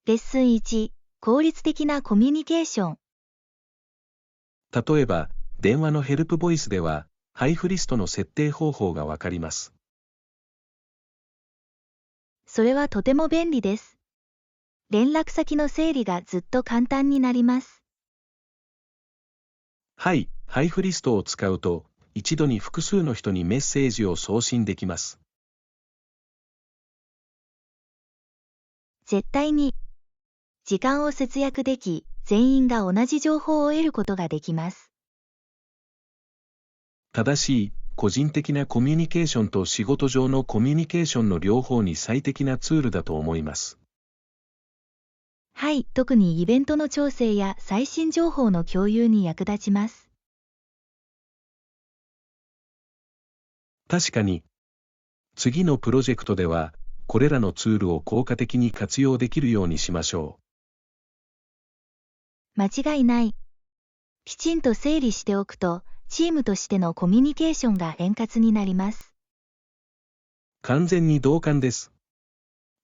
レッスン1、効率的なコミュニケーション。例えば、電話のヘルプボイスでは、配布リストの設定方法がわかります。それはとても便利です。連絡先の整理がずっと簡単になります。はい、配布リストを使うと、一度に複数の人にメッセージを送信できます。絶対に。時間を節約でき、全員が同じ情報を得ることができます。正しい、個人的なコミュニケーションと仕事上のコミュニケーションの両方に最適なツールだと思います。はい、特にイベントの調整や最新情報の共有に役立ちます。確かに、次のプロジェクトでは、これらのツールを効果的に活用できるようにしましょ間違いない。きちんと整理しておくと、チームとしてのコミュニケーションが円滑になります。う。完全に同感です。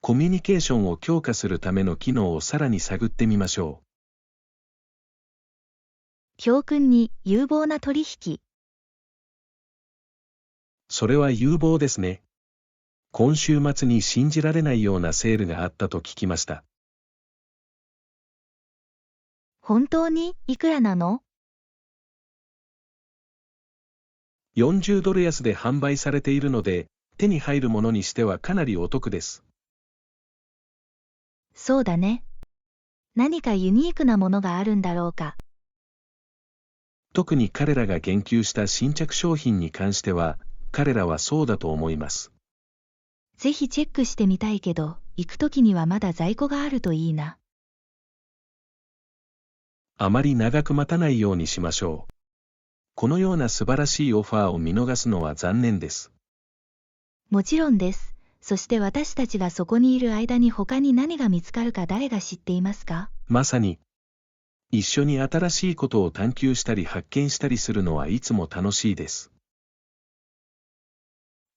コミュニケーションを強化するための機能をさらに探ってみましょ教訓に有望な取引。それは有望ですね。今週末に信じられないようなセールがあったと聞きました。本当にいくらなの$40安で販売されているので、手に入るものにしてはかなりお得です。そうだね。何かユニークなものがあるんだろうか。特に彼らが言及した新着商品に関しては、彼らはそうだと思います。ぜひチェックしてみたいけど、行くときにはまだ在庫があるといいな。あまり長く待たないようにしましょう。このような素晴らしいオファーを見逃すのは残念です。もちろんです。そして私たちがそこにいる間に他に何が見つかるか誰が知っていますか？まさに、一緒に新しいことを探求したり発見したりするのはいつも楽しいです。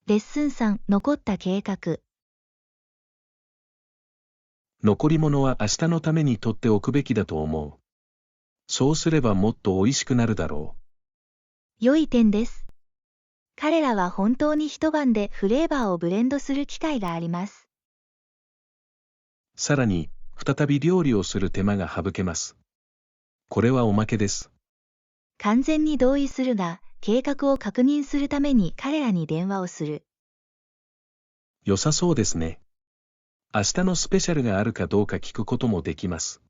レッスン3、残った計画。残り物は明日のために取っておくべきだと思う。そうすればもっと美味しくなるだろ良い点です。彼らは本当に一晩でフレーバーをブレンドする機会があります。う。さらに、再び料理をする手間が省けます。これはおまけです。完全に同意するが、計画を確認するために彼らに電話をする。良さそうですね。明日のスペシャルがあるかどうか聞くこともできます。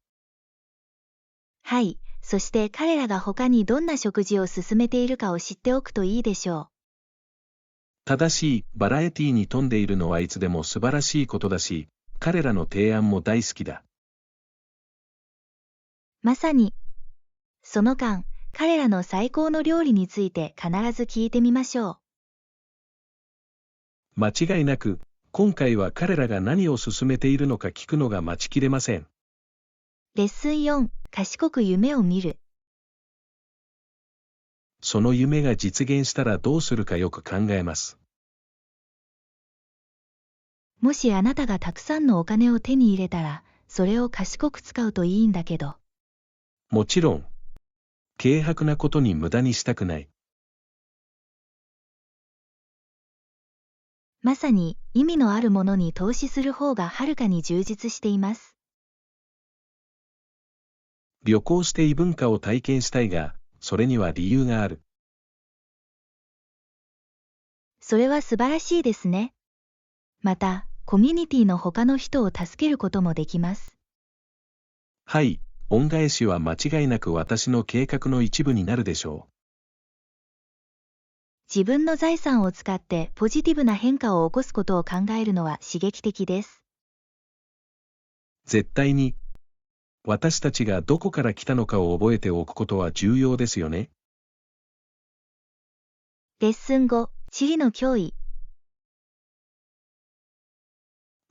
はい、そして彼らが他にどんな食事を勧めているかを知っておくといいでしょう。正しいバラエティに富んでいるのはいつでも素晴らしいことだし、彼らの提案も大好きだ。まさに。その間、彼らの最高の料理について必ず聞いてみましょう。間違いなく、今回は彼らが何を勧めているのか聞くのが待ちきれません。レッスン4、賢く夢を見る。その夢が実現したらどうするかよく考えます。もしあなたがたくさんのお金を手に入れたら、それを賢く使うといいんだけど。もちろん、軽薄なことに無駄にしたくない。まさに意味のあるものに投資する方がはるかに充実しています。旅行して異文化を体験したいが、それには理由がある。それは素晴らしいですね。また、コミュニティの他の人を助けることもできます。はい、恩返しは間違いなく私の計画の一部になるでしょ自分の財産を使ってポジティブな変化を起こすことを考えるのは刺激的です。う。絶対に、私たちがどこから来たのかを覚えておくことは重要ですよね。レッスン5、地理の脅威。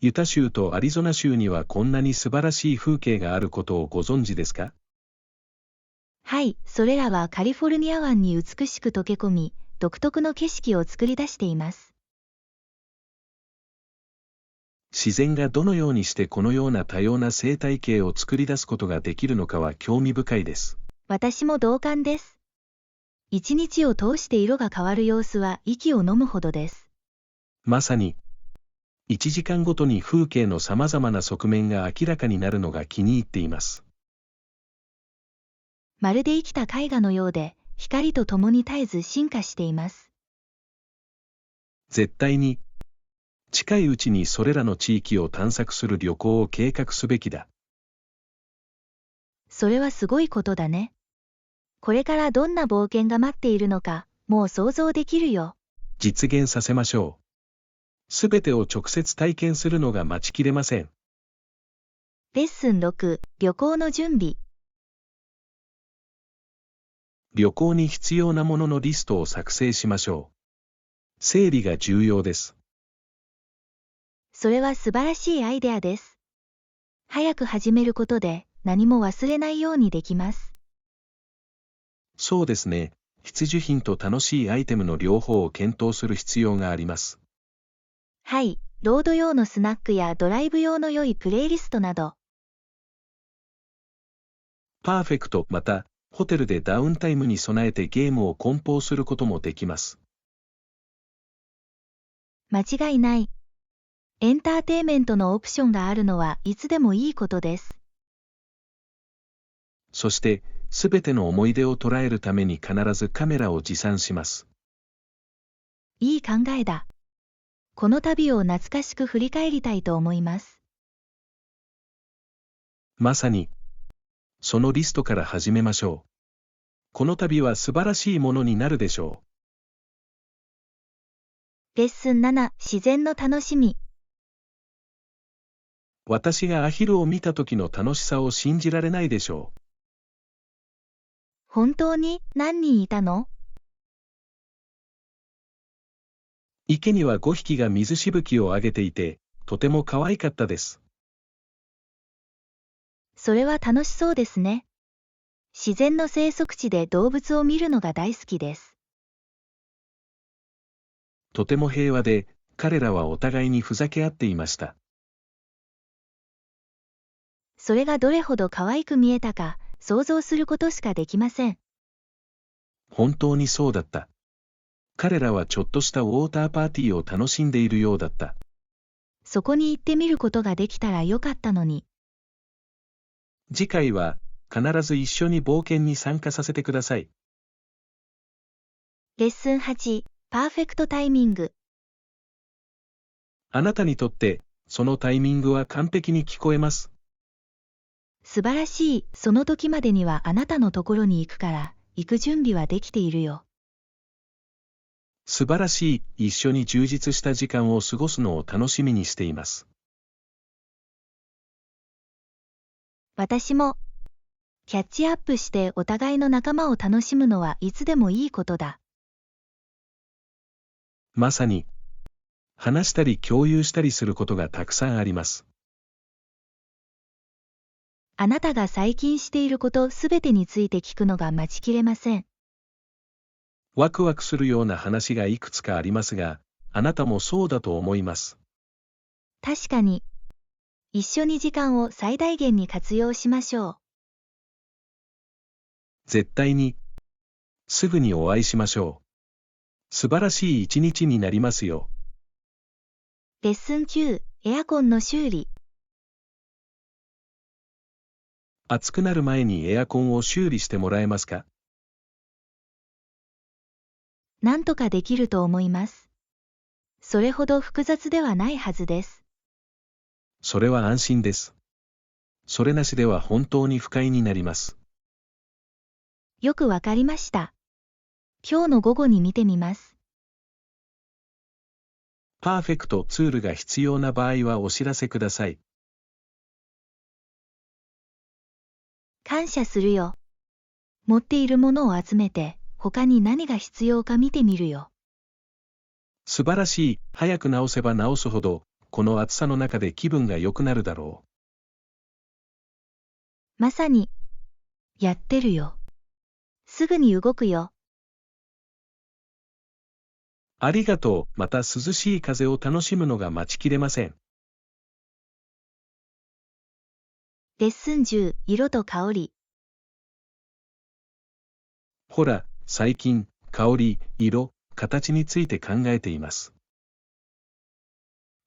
ユタ州とアリゾナ州にはこんなに素晴らしい風景があることをご存知ですか？はい、それらはカリフォルニア湾に美しく溶け込み、独特の景色を作り出しています。自然がどのようにしてこのような多様な生態系を作り出すことができるのかは興味深いです。私も同感です。一日を通して色が変わる様子は息を飲むほどです。まさに、1時間ごとに風景の様々な側面が明らかになるのが気に入っています。まるで生きた絵画のようで、光と共に絶えず進化しています。絶対に、近いうちにそれらの地域を探索する旅行を計画すべきだ。それはすごいことだね。これからどんな冒険が待っているのか、もう想像できるよ。実現させましょう。すべてを直接体験するのが待ちきれません。レッスン6、旅行の準備。旅行に必要なもののリストを作成しましょう。整理が重要です。それは素晴らしいアイデアです。早く始めることで何も忘れないようにできます。そうですね。必需品と楽しいアイテムの両方を検討する必要があります。はい、ロード用のスナックやドライブ用の良いプレイリストなど。パーフェクト、また、ホテルでダウンタイムに備えてゲームを梱包することもできます。間違いない。エンターテイメントのオプションがあるのはいつでもいいことです。そして、すべての思い出を捉えるために必ずカメラを持参します。いい考えだ。この旅を懐かしく振り返りたいと思います。まさに、そのリストから始めましょう。この旅は素晴らしいものになるでしょう。レッスン7、自然の楽しみ。私がアヒルを見た時の楽しさを信じられないでしょう。本当に何人いたの？池には5匹が水しぶきを上げていて、とても可愛かったです。それは楽しそうですね。自然の生息地で動物を見るのが大好きです。とても平和で、彼らはお互いにふざけ合っていました。それがどれほど可愛く見えたか、想像することしかできません。本当にそうだった。彼らはちょっとしたウォーターパーティーを楽しんでいるようだった。そこに行ってみることができたらよかったのに。次回は、必ず一緒に冒険に参加させてください。レッスン8、パーフェクトタイミング。あなたにとって、そのタイミングは完璧に聞こえます。素晴らしい、その時までにはあなたのところに行くから、行く準備はできているよ。素晴らしい、一緒に充実した時間を過ごすのを楽しみにしています。私も、キャッチアップしてお互いの仲間を楽しむのはいつでもいいことだ。まさに、話したり共有したりすることがたくさんあります。あなたが最近していることすべてについて聞くのが待ちきれません。ワクワクするような話がいくつかありますが、あなたもそうだと思います。確かに。一緒に時間を最大限に活用しましょう。絶対に、すぐにお会いしましょう。素晴らしい一日になりますよ。レッスン9、エアコンの修理。暑くなる前にエアコンを修理してもらえますか？なんとかできると思います。それほど複雑ではないはずです。それは安心です。それなしでは本当に不快になります。よくわかりました。今日の午後に見てみます。パーフェクトツールが必要な場合はお知らせください。感謝するよ。持っているものを集めて、他に何が必要か見てみるよ。素晴らしい、早く直せば直すほど、この暑さの中で気分が良くなるだろう。まさに、やってるよ。すぐに動くよ。ありがとう、また涼しい風を楽しむのが待ちきれません。レッスン10、色と香り。ほら、最近、香り、色、形について考えています。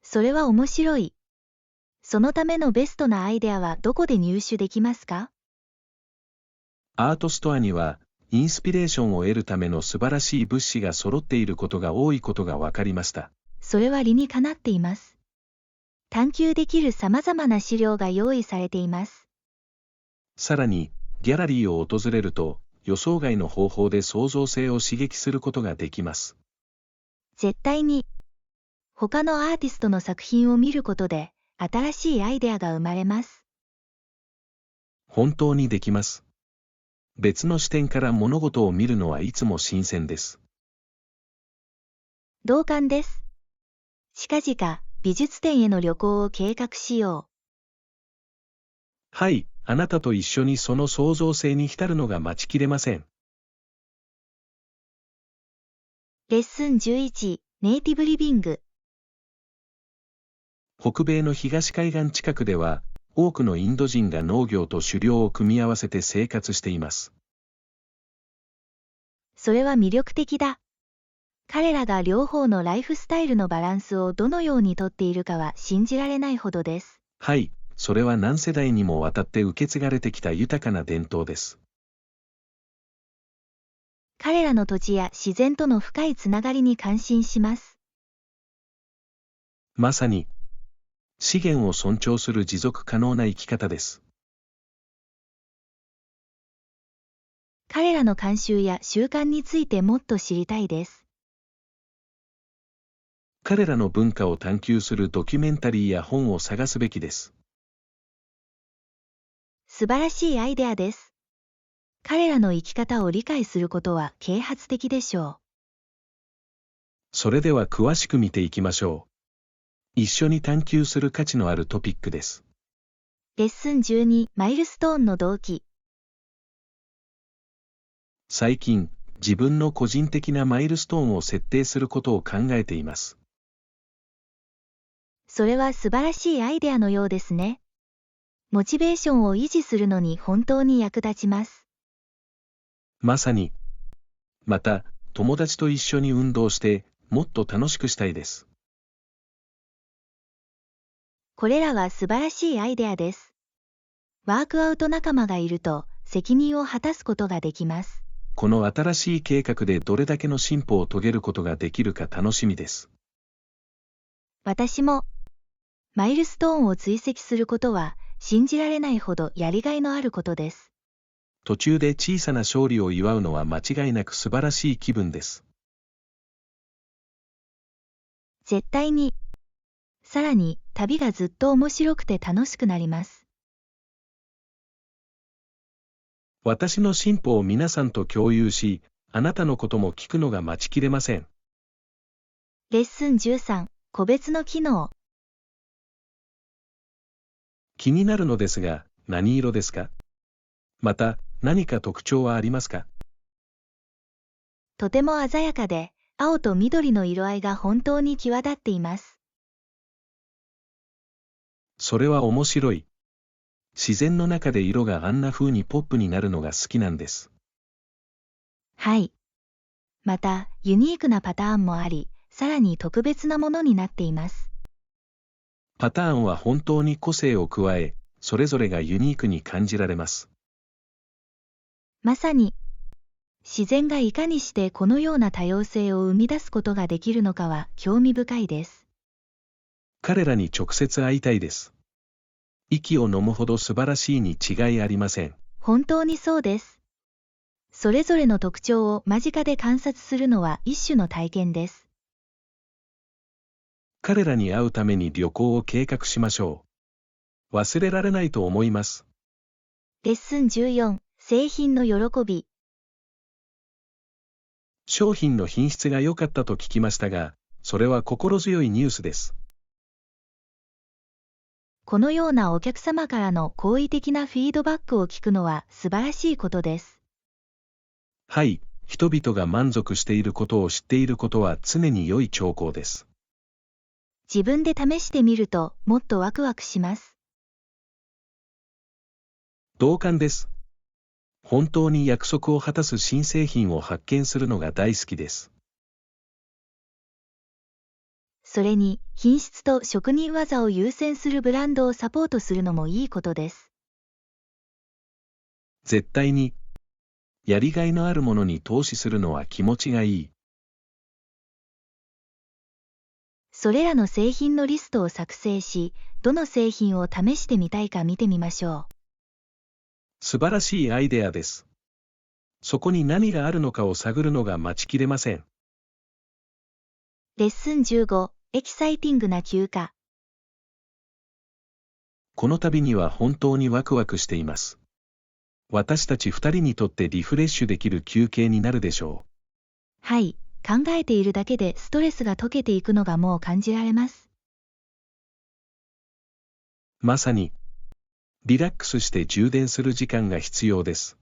それは面白い。そのためのベストなアイデアはどこで入手できますか？アートストアには、インスピレーションを得るための素晴らしい物資が揃っていることが多いことが分かりました。それは理にかなっています。探求できる様々な資料が用意されています。さらに、ギャラリーを訪れると、予想外の方法で創造性を刺激することができます。絶対に。他のアーティストの作品を見ることで、新しいアイデアが生まれます。本当にできます。別の視点から物事を見るのはいつも新鮮です。同感です。近々、美術展への旅行を計画しよはい、あなたと一緒にその創造性に浸るのが待ちきれません。う。レッスン11、ネイティブリビング。北米の東海岸近くでは、多くのインド人が農業と狩猟を組み合わせて生活しています。それは魅力的だ。彼らが両方のライフスタイルのバランスをどのようにとっているかは信じられないほどです。はい、それは何世代にもわたって受け継がれてきた豊かな伝統です。彼らの土地や自然との深いつながりに感心します。まさに、資源を尊重する持続可能な生き方です。彼らの慣習や習慣についてもっと知りたいです。彼らの文化を探求するドキュメンタリーや本を探すべきです。素晴らしいアイデアです。彼らの生き方を理解することは啓発的でしょそれでは詳しく見ていきましょう。一緒に探求する価値のあるトピックです。う。レッスン12、マイルストーンの動機。最近、自分の個人的なマイルストーンを設定することを考えています。それは素晴らしいアイデアのようですね。モチベーションを維持するのに本当に役立ちます。まさに。また、友達と一緒に運動して、もっと楽しくしたいです。これらは素晴らしいアイデアです。ワークアウト仲間がいると責任を果たすことができます。この新しい計画でどれだけの進歩を遂げることができるか楽しみです。私も、マイルストーンを追跡することは信じられないほどやりがいのあることです。途中で小さな勝利を祝うのは間違いなく素晴らしい気分です。絶対に。さらに、旅がずっと面白くて楽しくなります。私の進歩を皆さんと共有し、あなたのことも聞くのが待ちきれません。レッスン13、個別の機能。気になるのですが、何色ですか？また、何か特徴はありますか？とても鮮やかで、青と緑の色合いが本当に際立っています。それは面白い。自然の中で色があんな風にポップになるのが好きなんです。はい。また、ユニークなパターンもあり、さらに特別なものになっています。パターンは本当に個性を加え、それぞれがユニークに感じられます。まさに、自然がいかにしてこのような多様性を生み出すことができるのかは興味深いです。彼らに直接会いたいです。息を飲むほど素晴らしいに違いありません。本当にそうです。それぞれの特徴を間近で観察するのは一種の体験です。彼らに会うために旅行を計画しましょう。忘れられないと思います。レッスン14、製品の喜び。商品の品質が良かったと聞きましたが、それは心強いニュースです。このようなお客様からの好意的なフィードバックを聞くのは素晴らしいことです。はい、人々が満足していることを知っていることは常に良い兆候です。自分で試してみるともっとワクワクします。同感です。本当に約束を果たす新製品を発見するのが大好きです。それに、品質と職人技を優先するブランドをサポートするのもいいことです。絶対に、やりがいのあるものに投資するのは気持ちがいい。それらの製品のリストを作成し、どの製品を試してみたいか見てみましょう。素晴らしいアイデアです。そこに何があるのかを探るのが待ちきれません。レッスン15、エキサイティングな休暇。この旅には本当にワクワクしています。私たち二人にとってリフレッシュできる休憩になるでしょう。はい、考えているだけでストレスが解けていくのがもう感じられます。まさに、リラックスして充電する時間が必要です。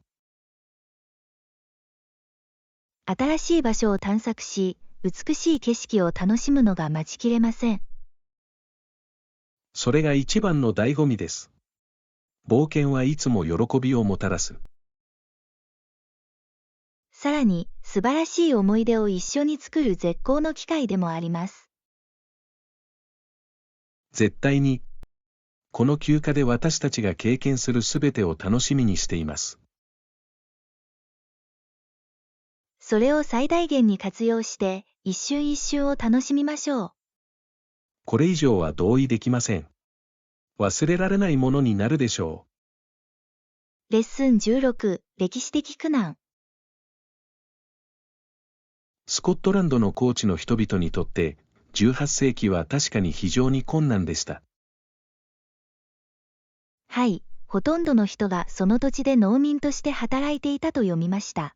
新しい場所を探索し、美しい景色を楽しむのが待ちきれません。それが一番の醍醐味です。冒険はいつも喜びをもたらす。さらに、素晴らしい思い出を一緒に作る絶好の機会でもあります。絶対に、この休暇で私たちが経験するすべてを楽しみにしています。それを最大限に活用して、一瞬一瞬を楽しみましょう。これ以上は同意できません。忘れられないものになるでしょレッスン16、歴史的苦難。スコットランドの高地の人々にとって、18世紀は確かに非常に困難でした。はい、ほとんどの人がその土地で農民として働いていたと読みました。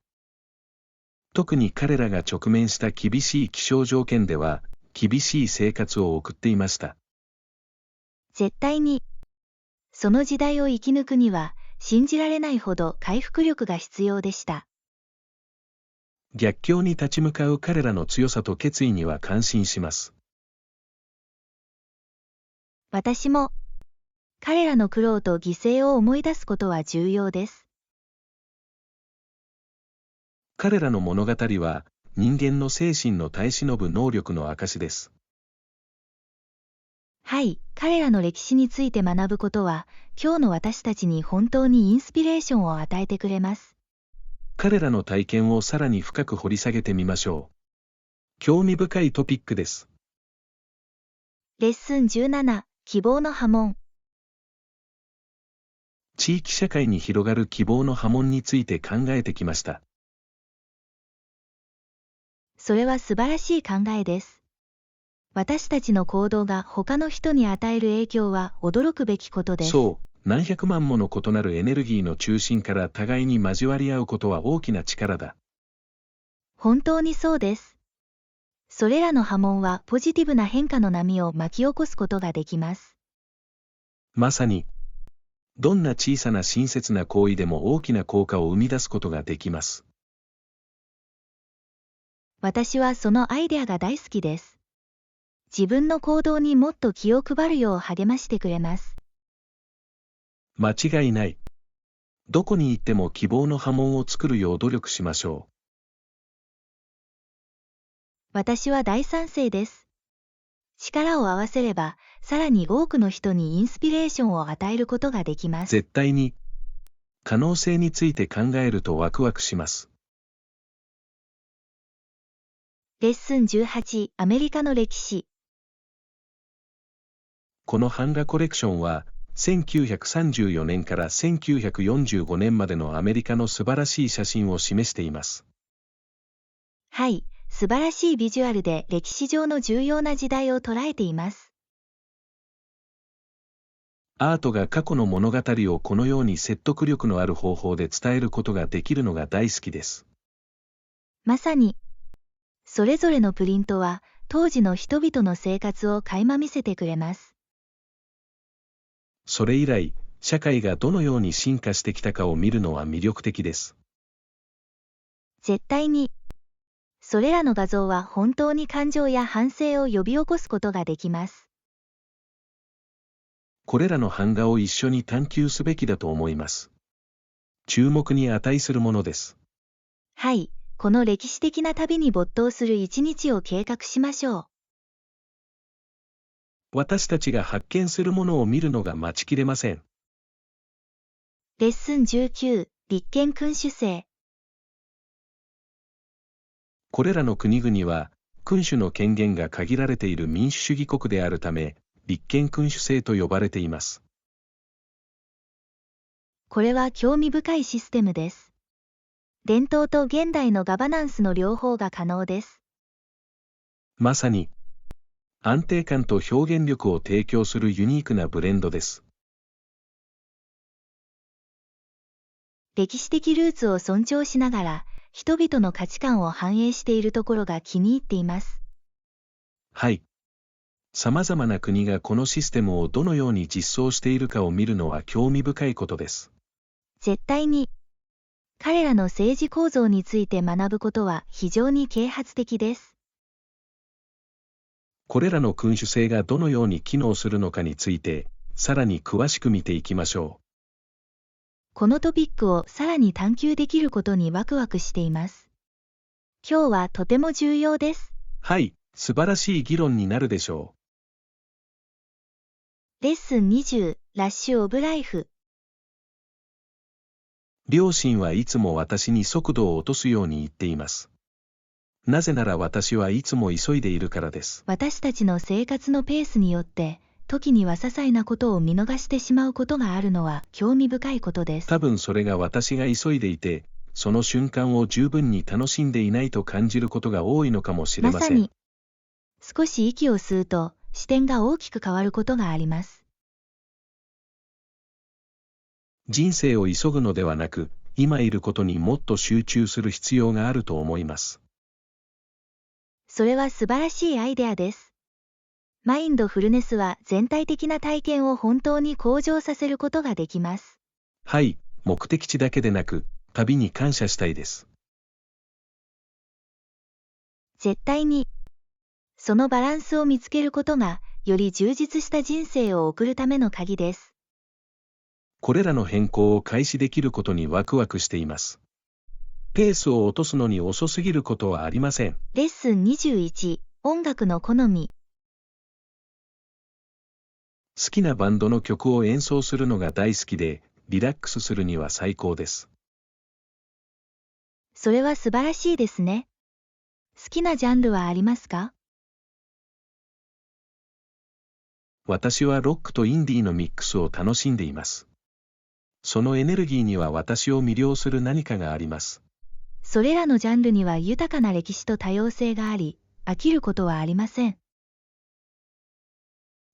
特に彼らが直面した厳しい気象条件では、厳しい生活を送っていました。絶対に。その時代を生き抜くには、信じられないほど回復力が必要でした。逆境に立ち向かう彼らの強さと決意には感心します。私も、彼らの苦労と犠牲を思い出すことは重要です。彼らの物語は、人間の精神の耐え忍ぶ能力の証です。はい、彼らの歴史について学ぶことは、今日の私たちに本当にインスピレーションを与えてくれます。彼らの体験をさらに深く掘り下げてみましょう。興味深いトピックです。レッスン17、希望の波紋。地域社会に広がる希望の波紋について考えてきました。それは素晴らしい考えです。私たちの行動が他の人に与える影響は驚くべきことです。そう、何百万もの異なるエネルギーの中心から互いに交わり合うことは大きな力だ。本当にそうです。それらの波紋はポジティブな変化の波を巻き起こすことができます。まさに、どんな小さな親切な行為でも大きな効果を生み出すことができます。私はそのアイデアが大好きです。自分の行動にもっと気を配るよう励ましてくれます。間違いない。どこに行っても希望の波紋を作るよう努力しましょう。私は大賛成です。力を合わせれば、さらに多くの人にインスピレーションを与えることができます。絶対に、可能性について考えるとワクワクします。レッスン18、アメリカの歴史。この版画コレクションは、1934年から1945年までのアメリカの素晴らしい写真を示しています。はい、素晴らしいビジュアルで歴史上の重要な時代を捉えています。アートが過去の物語をこのように説得力のある方法で伝えることができるのが大好きです。まさに、それぞれのプリントは当時の人々の生活を垣間見せてくれます。それ以来、社会がどのように進化してきたかを見るのは魅力的です。絶対に。それらの画像は本当に感情や反省を呼び起こすことができます。これらの版画を一緒に探求すべきだと思います。注目に値するものです。はい、この歴史的な旅に没頭する一日を計画しましょう。私たちが発見するものを見るのが待ちきれません。レッスン19、立憲君主制。これらの国々は、君主の権限が限られている民主主義国であるため、立憲君主制と呼ばれています。これは興味深いシステムです。伝統と現代のガバナンスの両方が可能です。まさに、安定感と表現力を提供するユニークなブレンドです。歴史的ルーツを尊重しながら、人々の価値観を反映しているところが気に入っています。はい。様々な国がこのシステムをどのように実装しているかを見るのは興味深いことです。絶対に、彼らの政治構造について学ぶことは非常に啓発的です。これらの君主制がどのように機能するのかについて、さらに詳しく見ていきましょう。このトピックをさらに探求できることにワクワクしています。今日はとても重要です。はい、素晴らしい議論になるでしょう。レッスン20、ラッシュオブライフ。両親はいつも私に速度を落とすように言っています。なぜなら私はいつも急いでいるからです。私たちの生活のペースによって、時には些細なことを見逃してしまうことがあるのは興味深いことです。多分それが私が急いでいて、その瞬間を十分に楽しんでいないと感じることが多いのかもしれません。まさに、少し息を吸うと視点が大きく変わることがあります。人生を急ぐのではなく、今いることにもっと集中する必要があると思います。それは素晴らしいアイデアです。マインドフルネスは全体的な体験を本当に向上させることができます。はい、目的地だけでなく、旅に感謝したいです。絶対に。そのバランスを見つけることが、より充実した人生を送るための鍵です。これらの変更を開始できることにワクワクしています。ペースを落とすのに遅すぎることはありません。レッスン21、音楽の好み。好きなバンドの曲を演奏するのが大好きで、リラックスするには最高です。それは素晴らしいですね。好きなジャンルはありますか？私はロックとインディーのミックスを楽しんでいます。そのエネルギーには私を魅了する何かがあります。それらのジャンルには豊かな歴史と多様性があり、飽きることはありません。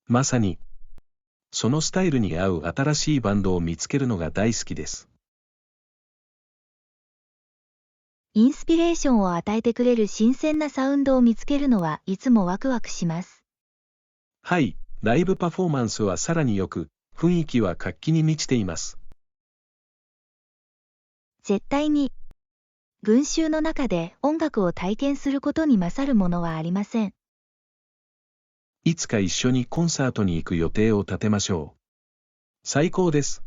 まさに、そのスタイルに合う新しいバンドを見つけるのが大好きです。インスピレーションを与えてくれる新鮮なサウンドを見つけるのはいつもワクワクします。はい、ライブパフォーマンスはさらによく、雰囲気は活気に満ちています。絶対に。群衆の中で音楽を体験することに勝るものはありません。いつか一緒にコンサートに行く予定を立てましょう。最高です。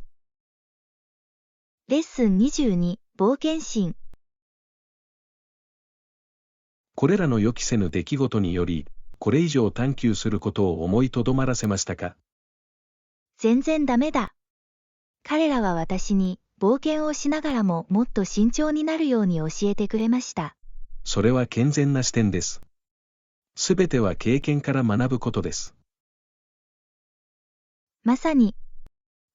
レッスン22、冒険心。これらの予期せぬ出来事により、これ以上探求することを思いとどまらせましたか？全然ダメだ。彼らは私に、冒険をしながらももっと慎重になるように教えてくれました。それは健全な視点です。すべては経験から学ぶことです。まさに。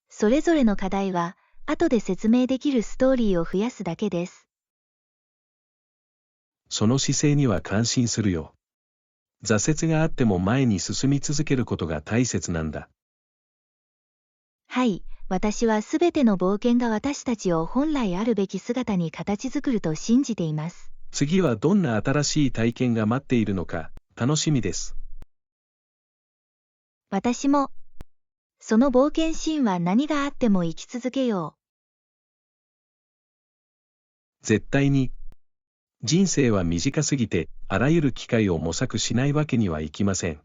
それぞれの課題は、後で説明できるストーリーを増やすだけです。その姿勢には感心するよ。挫折があっても前に進み続けることが大切なんだ。はい、私はすべての冒険が私たちを本来あるべき姿に形作ると信じています。次はどんな新しい体験が待っているのか、楽しみです。私も。その冒険心は何があっても生き続けよう。絶対に。人生は短すぎて、あらゆる機会を模索しないわけにはいきません。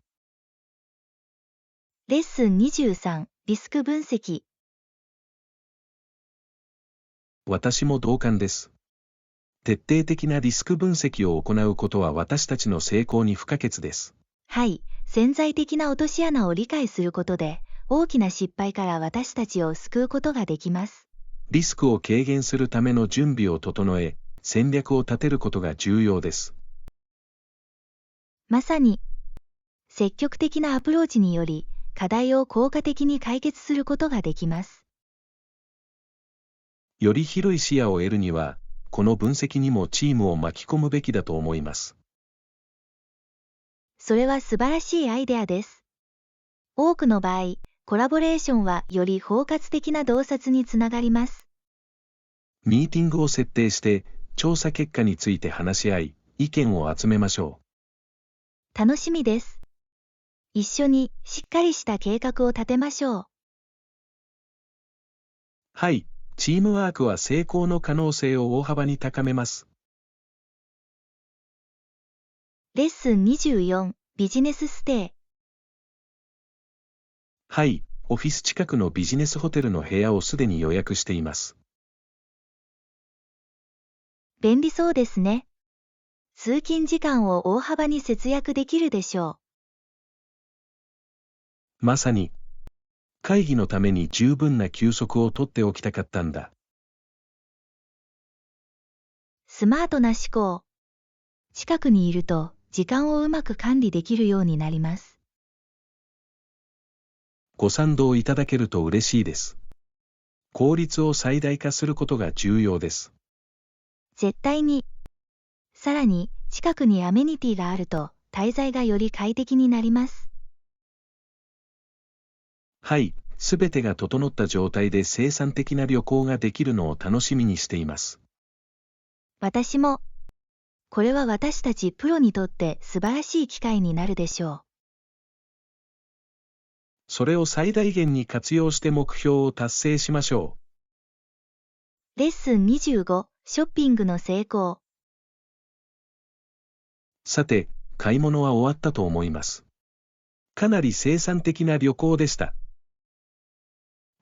レッスン23、リスク分析。私も同感です。徹底的なリスク分析を行うことは私たちの成功に不可欠です。はい、潜在的な落とし穴を理解することで、大きな失敗から私たちを救うことができます。リスクを軽減するための準備を整え、戦略を立てることが重要です。まさに、積極的なアプローチにより、課題を効果的に解決することができます。より広い視野を得るには、この分析にもチームを巻き込むべきだと思います。それは素晴らしいアイデアです。多くの場合、コラボレーションはより包括的な洞察につながります。ミーティングを設定して、調査結果について話し合い、意見を集めましょう。楽しみです。一緒にしっかりした計画を立てましょう。はい、チームワークは成功の可能性を大幅に高めます。レッスン24、ビジネスステイ。はい、オフィス近くのビジネスホテルの部屋をすでに予約しています。便利そうですね。通勤時間を大幅に節約できるでしょう。まさに、会議のために十分な休息を取っておきたかったんだ。スマートな思考。近くにいると、時間をうまく管理できるようになります。ご賛同いただけると嬉しいです。効率を最大化することが重要です。絶対に。さらに、近くにアメニティがあると、滞在がより快適になります。はい、すべてが整った状態で生産的な旅行ができるのを楽しみにしています。私も。これは私たちプロにとって素晴らしい機会になるでしょう。それを最大限に活用して目標を達成しましょう。レッスン25、ショッピングの成功。さて、買い物は終わったと思います。かなり生産的な旅行でした。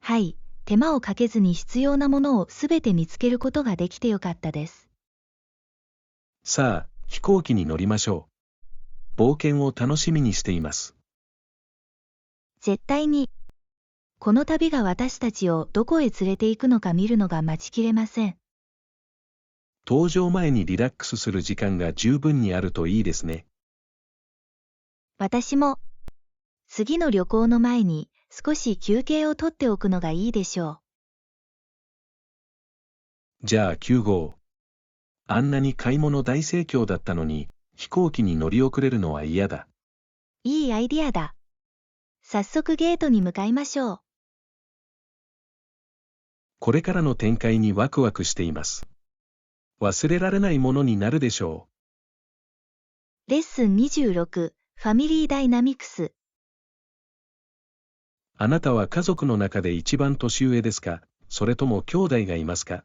はい、手間をかけずに必要なものをすべて見つけることができてよかったです。さあ、飛行機に乗りましょう。冒険を楽しみにしています。絶対に。この旅が私たちをどこへ連れて行くのか見るのが待ちきれません。搭乗前にリラックスする時間が十分にあるといいですね。私も。次の旅行の前に少し休憩をとっておくのがいいでしょう。じゃあ9号。あんなに買い物大盛況だったのに、飛行機に乗り遅れるのは嫌だ。いいアイディアだ。早速ゲートに向かいましょう。これからの展開にワクワクしています。忘れられないものになるでしょう。レッスン26、ファミリーダイナミクス。あなたは家族の中で一番年上ですか、それとも兄弟がいますか？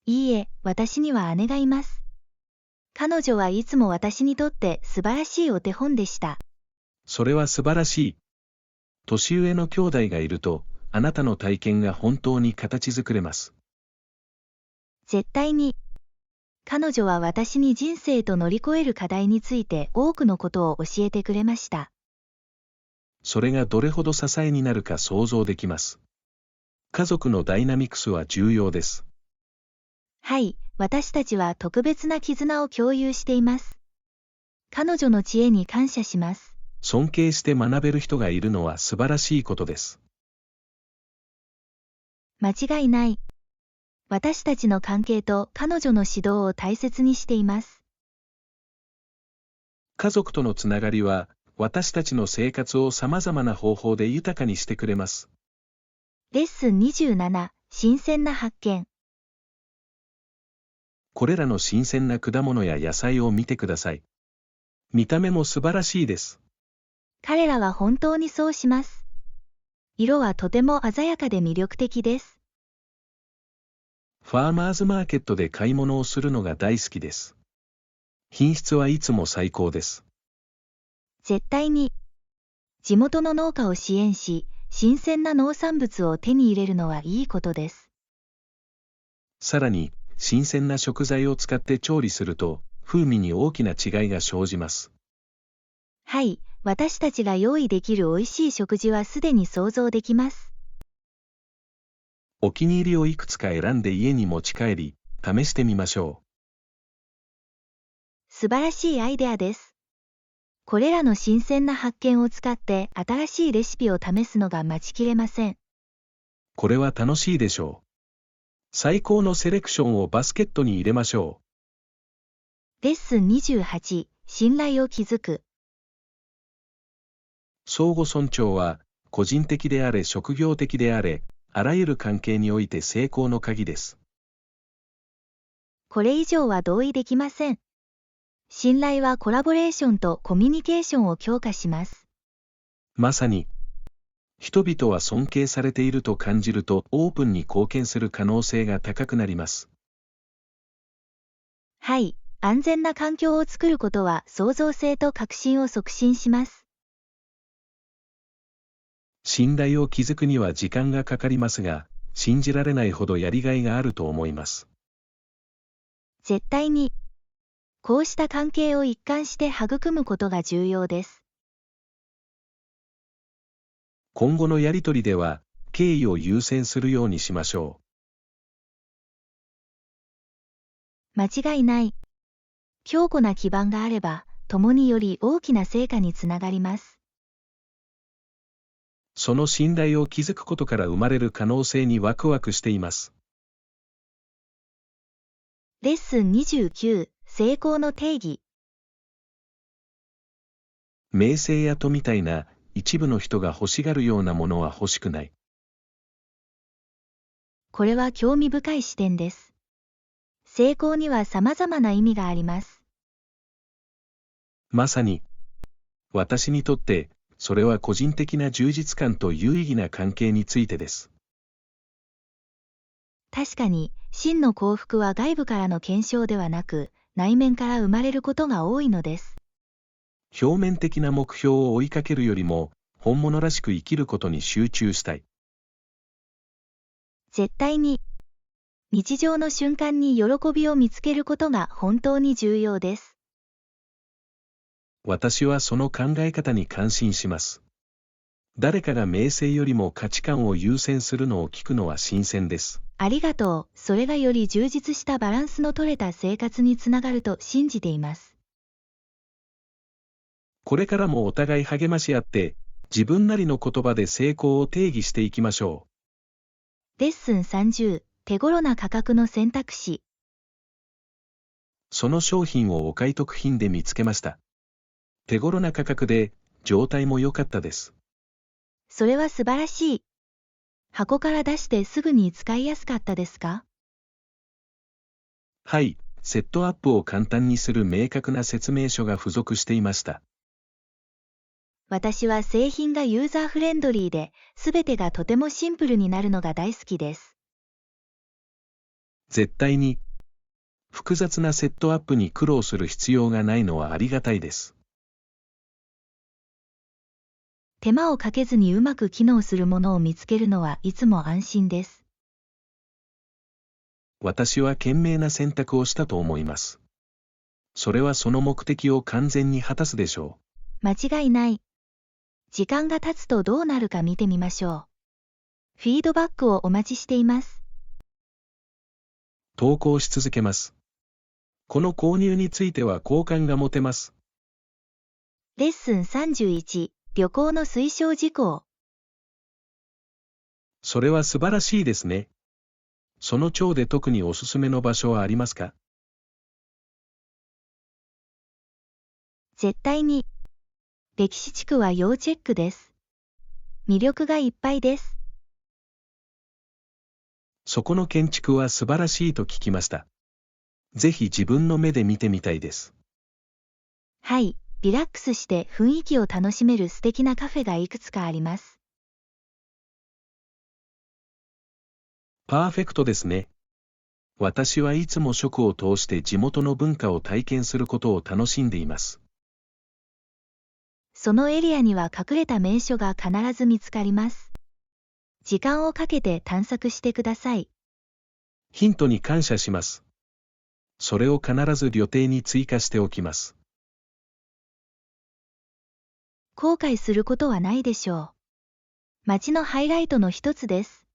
いいえ、私には姉がいます。彼女はいつも私にとって素晴らしいお手本でした。それは素晴らしい。年上の兄弟がいると、あなたの体験が本当に形作れます。絶対に。彼女は私に人生と乗り越える課題について多くのことを教えてくれました。それがどれほど支えになるか想像できます。家族のダイナミクスは重要です。はい、私たちは特別な絆を共有しています。彼女の知恵に感謝します。尊敬して学べる人がいるのは素晴らしいことです。間違いない。私たちの関係と彼女の指導を大切にしています。家族とのつながりは、私たちの生活を様々な方法で豊かにしてくれます。レッスン27、新鮮な発見。これらの新鮮な果物や野菜を見てください。見た目も素晴らしいです。彼らは本当にそうします。色はとても鮮やかで魅力的です。ファーマーズマーケットで買い物をするのが大好きです。品質はいつも最高です。絶対に。地元の農家を支援し、新鮮な農産物を手に入れるのはいいことです。さらに、新鮮な食材を使って調理すると、風味に大きな違いが生じます。はい、私たちが用意できる美味しい食事はすでに想像できます。お気に入りをいくつか選んで家に持ち帰り、試してみましょ素晴らしいアイデアです。これらの新鮮な発見を使って新しいレシピを試すのが待ちきれません。これは楽しいでしょう。最高のセレクションをバスケットに入れましょレッスン28、信頼を築く。相互尊重は、個人的であれ職業的であれ、あらゆる関係において成功の鍵です。これ以上は同意できません。信頼はコラボレーションとコミュニケーションを強化します。まさに、人々は尊敬されていると感じるとオープンに貢献する可能性が高くなります。はい、安全な環境を作ることは創造性と革新を促進します。信頼を築くには時間がかかりますが、信じられないほどやりがいがあると思います。絶対に、こうした関係を一貫して育むことが重要です。今後のやりとりでは、敬意を優先するようにしましょ間違いない。強固な基盤があれば、共により大きな成果につながります。う。その信頼を築くことから生まれる可能性にワクワクしています。レッスン29、成功の定義。名声や富みたいな、一部の人が欲しがるようなものは欲しくない。これは興味深い視点です。成功には様々な意味があります。まさに、私にとって、それは個人的な充実感と有意義な関係についてです。確かに、真の幸福は外部からの検証ではなく、内面から生まれることが多いのです。表面的な目標を追いかけるよりも、本物らしく生きることに集中したい。絶対に、日常の瞬間に喜びを見つけることが本当に重要です。私はその考え方に感心します。誰かが名声よりも価値観を優先するのを聞くのは新鮮です。ありがとう。それがより充実したバランスの取れた生活につながると信じています。これからもお互い励まし合って、自分なりの言葉で成功を定義していきましょレッスン30、手頃な価格の選択肢。その商品をお買い得品で見つけました。手頃な価格で、状態も良かったです。それは素晴らしい。箱から出してすぐに使いやすかったですか？はい、セットアップを簡単にする明確な説明書が付属していました。私は製品がユーザーフレンドリーで、すべてがとてもシンプルになるのが大好きです。絶対に、複雑なセットアップに苦労する必要がないのはありがたいです。手間をかけずにうまく機能するものを見つけるのはいつも安心です。私は賢明な選択をしたと思います。それはその目的を完全に果たすでしょ間違いない。時間が経つとどうなるか見てみましょう。フィードバックをお待ちしています。投稿し続けます。この購入については好感が持てます。レッスン31、旅行の推奨事項。それは素晴らしいですね。その町で特におすすめの場所はありますか？絶対に。歴史地区は要チェックです。魅力がいっぱいです。そこの建築は素晴らしいと聞きました。ぜひ自分の目で見てみたいです。はい、リラックスして雰囲気を楽しめる素敵なカフェがいくつかあります。パーフェクトですね。私はいつも食を通して地元の文化を体験することを楽しんでいます。そのエリアには隠れた名所が必ず見つかります。時間をかけて探索してください。ヒントに感謝します。それを必ず旅程に追加しておきます。後悔することはないでしょう。街のハイライトの一つです。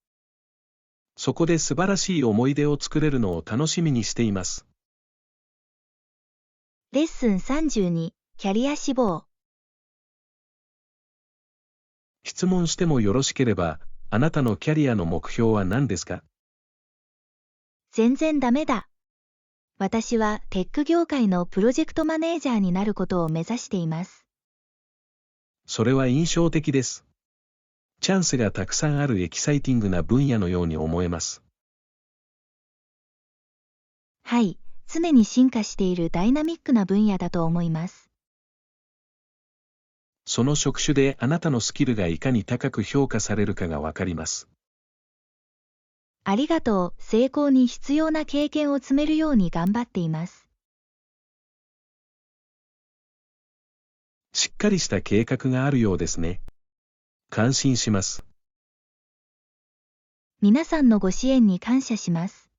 そこで素晴らしい思い出を作れるのを楽しみにしています。レッスン32、キャリア志望。質問してもよろしければ、あなたのキャリアの目標は何ですか？全然ダメだ。私はテック業界のプロジェクトマネージャーになることを目指しています。それは印象的です。チャンスがたくさんあるエキサイティングな分野のように思えます。はい、常に進化しているダイナミックな分野だと思います。その職種であなたのスキルがいかに高く評価されるかがわかります。ありがとう。成功に必要な経験を積めるように頑張っています。しっかりした計画があるようですね。感心します。皆さんのご支援に感謝します。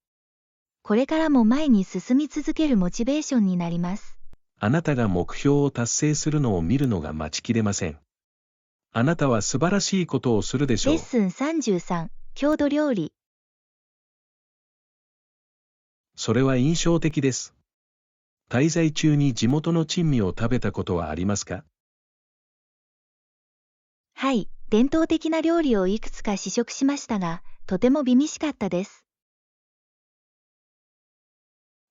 これからも前に進み続けるモチベーションになります。あなたが目標を達成するのを見るのが待ちきれません。あなたは素晴らしいことをするでしょう。レッスン33、郷土料理。それは印象的です。滞在中に地元の珍味を食べたことはありますか？はい、伝統的な料理をいくつか試食しましたが、とても美味しかったです。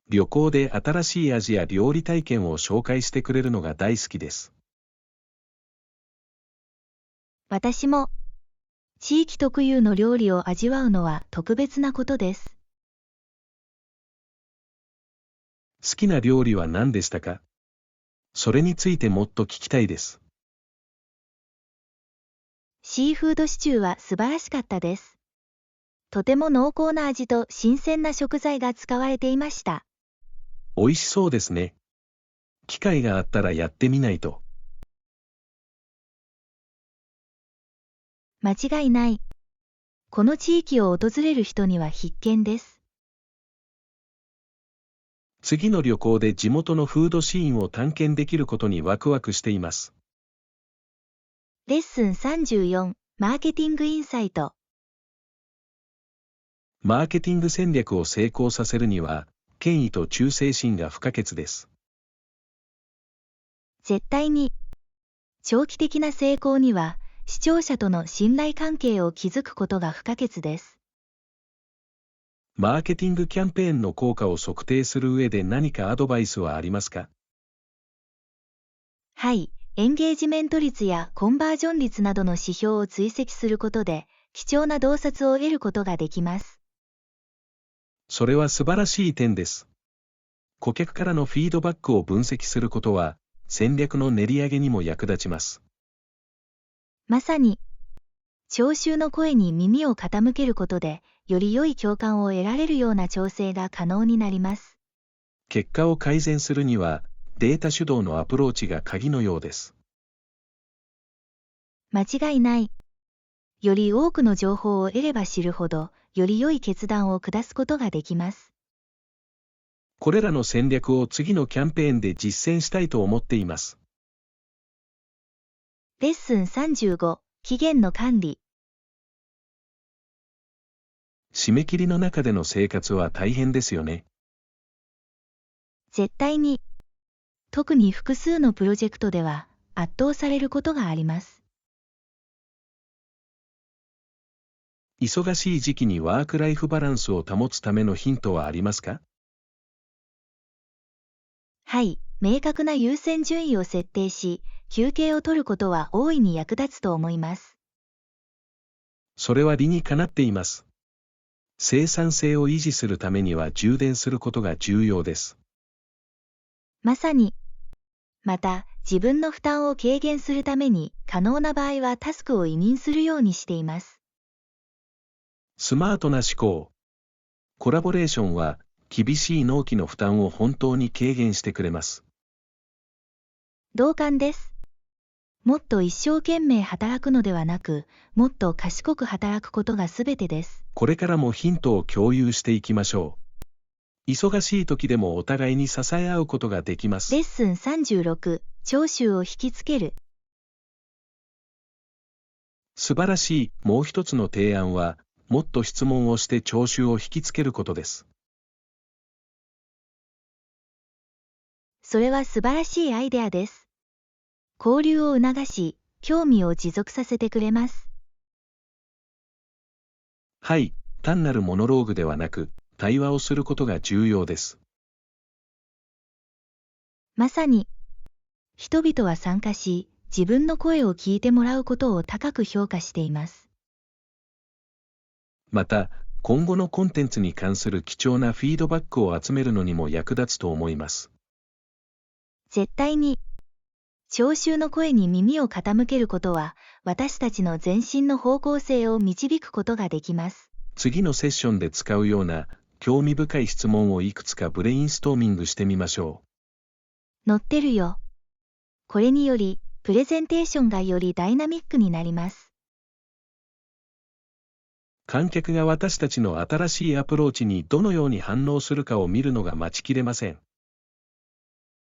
旅行で新しい味や料理体験を紹介してくれるのが大好きです。私も、地域特有の料理を味わうのは特別なことです。好きな料理は何でしたか？それについてもっと聞きたいです。シーフードシチューは素晴らしかったです。とても濃厚な味と新鮮な食材が使われていました。美味しそうですね。機会があったらやってみないと。間違いない。この地域を訪れる人には必見です。次の旅行で地元のフードシーンを探検できることにワクワクしています。レッスン34、マーケティングインサイト。マーケティング戦略を成功させるには、権威と忠誠心が不可欠です。絶対に。長期的な成功には、視聴者との信頼関係を築くことが不可欠です。マーケティングキャンペーンの効果を測定する上で何かアドバイスはありますか？はい、エンゲージメント率やコンバージョン率などの指標を追跡することで、貴重な洞察を得ることができます。それは素晴らしい点です。顧客からのフィードバックを分析することは、戦略の練り上げにも役立ちます。まさに、聴衆の声に耳を傾けることで、より良い共感を得られるような調整が可能になります。結果を改善するには、データ主導のアプローチが鍵のようです。間違いない。より多くの情報を得れば知るほど、より良い決断を下すことができます。これらの戦略を次のキャンペーンで実践したいと思っています。レッスン35、期限の管理。締め切りの中での生活は大変ですよね。絶対に。特に複数のプロジェクトでは圧倒されることがあります。忙しい時期にワークライフバランスを保つためのヒントはありますか？はい、明確な優先順位を設定し、休憩を取ることは大いに役立つと思います。それは理にかなっています。生産性を維持するためには充電することが重要です。まさに。また、自分の負担を軽減するために、可能な場合はタスクを委任するようにしています。スマートな思考。コラボレーションは、厳しい納期の負担を本当に軽減してくれます。同感です。もっと一生懸命働くのではなく、もっと賢く働くことがすべてです。これからもヒントを共有していきましょう。忙しい時でもお互いに支え合うことができます。レッスン36、聴衆を引きつける。素晴らしい、もう一つの提案は、もっと質問をして聴衆を引きつけることです。それは素晴らしいアイデアです。交流を促し、興味を持続させてくれます。はい、単なるモノローグではなく、対話をすることが重要です。まさに、人々は参加し、自分の声を聞いてもらうことを高く評価しています。また、今後のコンテンツに関する貴重なフィードバックを集めるのにも役立つと思います。絶対に、聴衆の声に耳を傾けることは、私たちの前進の方向性を導くことができます。次のセッションで使うような、興味深い質問をいくつかブレインストーミングしてみましょう。載ってるよ。これにより、プレゼンテーションがよりダイナミックになります。観客が私たちの新しいアプローチにどのように反応するかを見るのが待ちきれません。